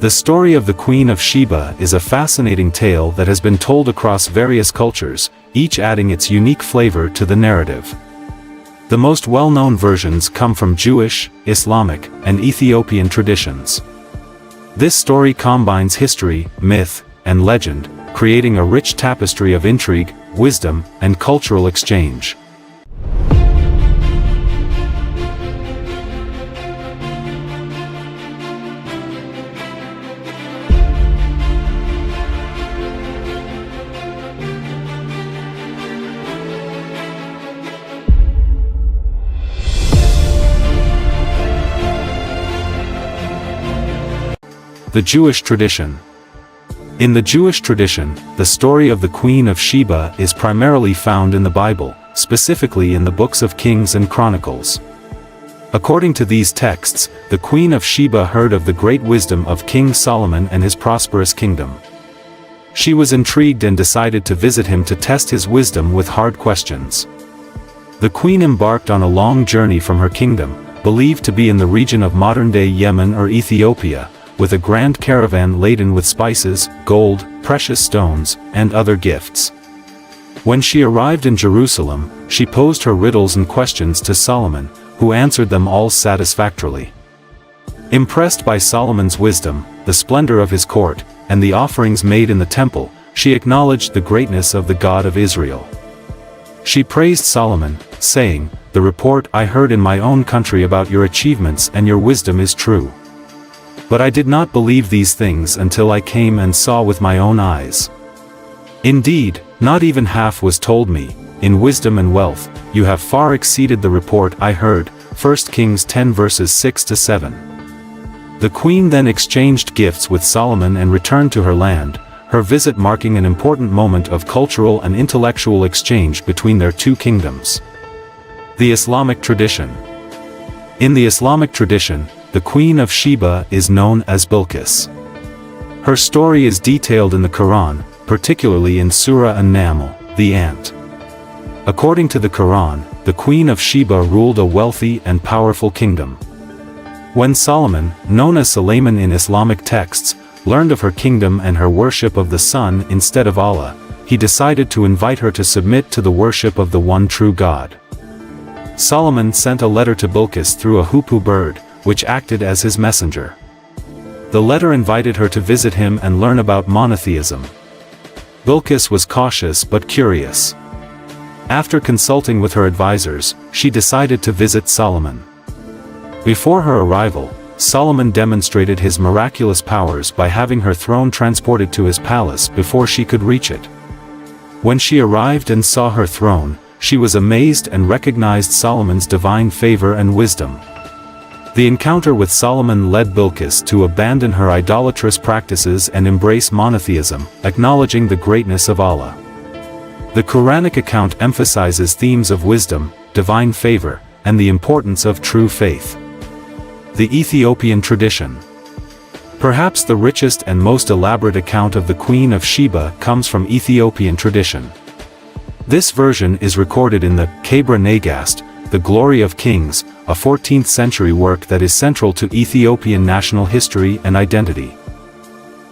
The story of the Queen of Sheba is a fascinating tale that has been told across various cultures, each adding its unique flavor to the narrative. The most well-known versions come from Jewish, Islamic, and Ethiopian traditions. This story combines history, myth, and legend, creating a rich tapestry of intrigue, wisdom, and cultural exchange. The Jewish tradition. In the Jewish tradition, the story of the Queen of Sheba is primarily found in the Bible, specifically in the books of Kings and Chronicles. According to these texts, the Queen of Sheba heard of the great wisdom of King Solomon and his prosperous kingdom. She was intrigued and decided to visit him to test his wisdom with hard questions. The queen embarked on a long journey from her kingdom, believed to be in the region of modern-day Yemen or Ethiopia, with a grand caravan laden with spices, gold, precious stones, and other gifts. When she arrived in Jerusalem, she posed her riddles and questions to Solomon, who answered them all satisfactorily. Impressed by Solomon's wisdom, the splendor of his court, and the offerings made in the temple, she acknowledged the greatness of the God of Israel. She praised Solomon, saying, "The report I heard in my own country about your achievements and your wisdom is true. But I did not believe these things until I came and saw with my own eyes. Indeed, not even half was told me. In wisdom and wealth, you have far exceeded the report I heard." 1 Kings 10 verses 6-7. The queen then exchanged gifts with Solomon and returned to her land, her visit marking an important moment of cultural and intellectual exchange between their two kingdoms. The Islamic tradition. In the Islamic tradition, the Queen of Sheba is known as Bilqis. Her story is detailed in the Quran, particularly in Surah An-Naml, the ant. According to the Quran, the Queen of Sheba ruled a wealthy and powerful kingdom. When Solomon, known as Sulayman in Islamic texts, learned of her kingdom and her worship of the sun instead of Allah, he decided to invite her to submit to the worship of the one true God. Solomon sent a letter to Bilqis through a hoopoe bird, which acted as his messenger. The letter invited her to visit him and learn about monotheism. Bilqis was cautious but curious. After consulting with her advisors, she decided to visit Solomon. Before her arrival, Solomon demonstrated his miraculous powers by having her throne transported to his palace before she could reach it. When she arrived and saw her throne, she was amazed and recognized Solomon's divine favor and wisdom. The encounter with Solomon led Bilqis to abandon her idolatrous practices and embrace monotheism, acknowledging the greatness of Allah. The Quranic account emphasizes themes of wisdom, divine favor, and the importance of true faith. The Ethiopian tradition. Perhaps the richest and most elaborate account of the Queen of Sheba comes from Ethiopian tradition. This version is recorded in the Kebra Nagast, The Glory of Kings, a 14th-century work that is central to Ethiopian national history and identity.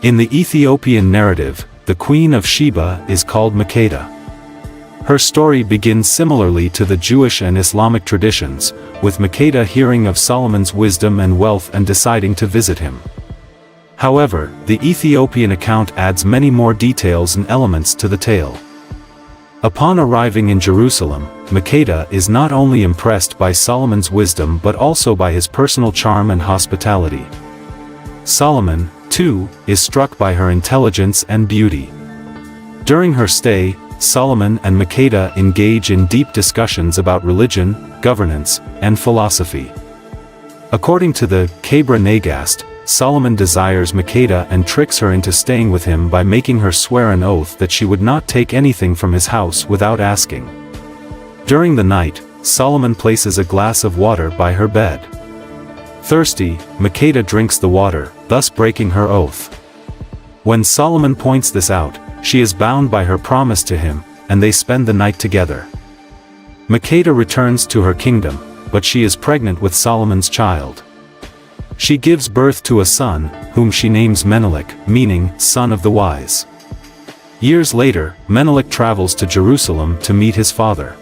In the Ethiopian narrative, the Queen of Sheba is called Makeda. Her story begins similarly to the Jewish and Islamic traditions, with Makeda hearing of Solomon's wisdom and wealth and deciding to visit him. However, the Ethiopian account adds many more details and elements to the tale. Upon arriving in Jerusalem, Makeda is not only impressed by Solomon's wisdom but also by his personal charm and hospitality. Solomon, too, is struck by her intelligence and beauty. During her stay, Solomon and Makeda engage in deep discussions about religion, governance, and philosophy. According to the Kebra Nagast, Solomon desires Makeda and tricks her into staying with him by making her swear an oath that she would not take anything from his house without asking. During the night, Solomon places a glass of water by her bed. Thirsty, Makeda drinks the water, thus breaking her oath. When Solomon points this out, she is bound by her promise to him, and they spend the night together. Makeda returns to her kingdom, but she is pregnant with Solomon's child. She gives birth to a son, whom she names Menelik, meaning, son of the wise. Years later, Menelik travels to Jerusalem to meet his father.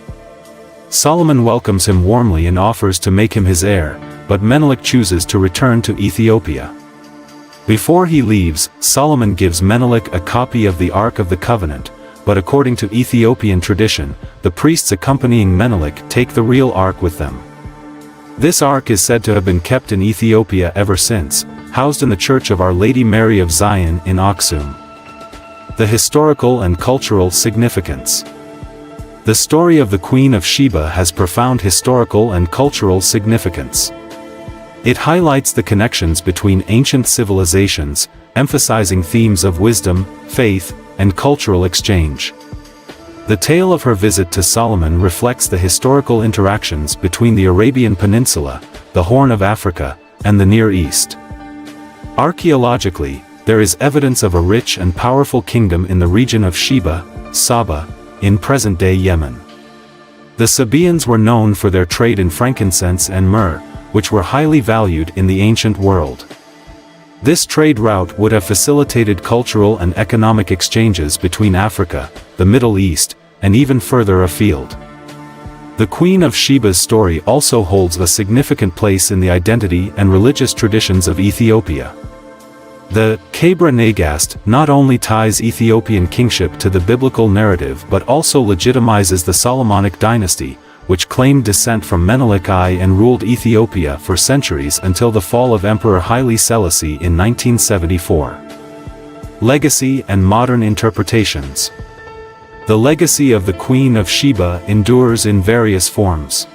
Solomon welcomes him warmly and offers to make him his heir, but Menelik chooses to return to Ethiopia. Before he leaves, Solomon gives Menelik a copy of the Ark of the Covenant, but according to Ethiopian tradition, the priests accompanying Menelik take the real Ark with them. This Ark is said to have been kept in Ethiopia ever since, housed in the Church of Our Lady Mary of Zion in Aksum. The historical and cultural significance. The story of the Queen of Sheba has profound historical and cultural significance. It highlights the connections between ancient civilizations, emphasizing themes of wisdom, faith, and cultural exchange. The tale of her visit to Solomon reflects the historical interactions between the Arabian Peninsula, the Horn of Africa, and the Near East. Archaeologically, there is evidence of a rich and powerful kingdom in the region of Sheba, Saba, in present-day Yemen. The Sabaeans were known for their trade in frankincense and myrrh, which were highly valued in the ancient world. This trade route would have facilitated cultural and economic exchanges between Africa, the Middle East, and even further afield. The Queen of Sheba's story also holds a significant place in the identity and religious traditions of Ethiopia. The Kebra Nagast not only ties Ethiopian kingship to the biblical narrative but also legitimizes the Solomonic dynasty, which claimed descent from Menelik I and ruled Ethiopia for centuries until the fall of Emperor Haile Selassie in 1974. Legacy and modern interpretations. The legacy of the Queen of Sheba endures in various forms.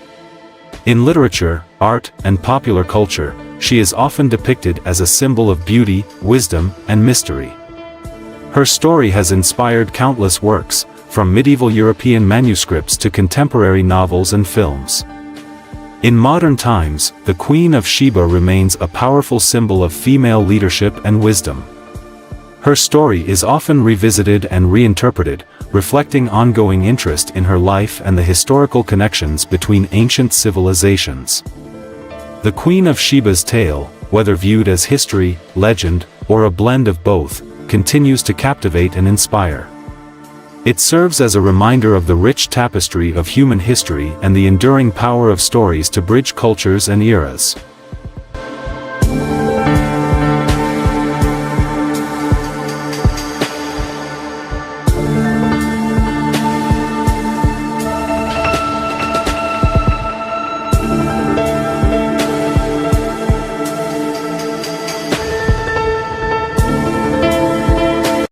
In literature, art, and popular culture, she is often depicted as a symbol of beauty, wisdom, and mystery. Her story has inspired countless works, from medieval European manuscripts to contemporary novels and films. In modern times, the Queen of Sheba remains a powerful symbol of female leadership and wisdom. Her story is often revisited and reinterpreted, reflecting ongoing interest in her life and the historical connections between ancient civilizations. The Queen of Sheba's tale, whether viewed as history, legend, or a blend of both, continues to captivate and inspire. It serves as a reminder of the rich tapestry of human history and the enduring power of stories to bridge cultures and eras.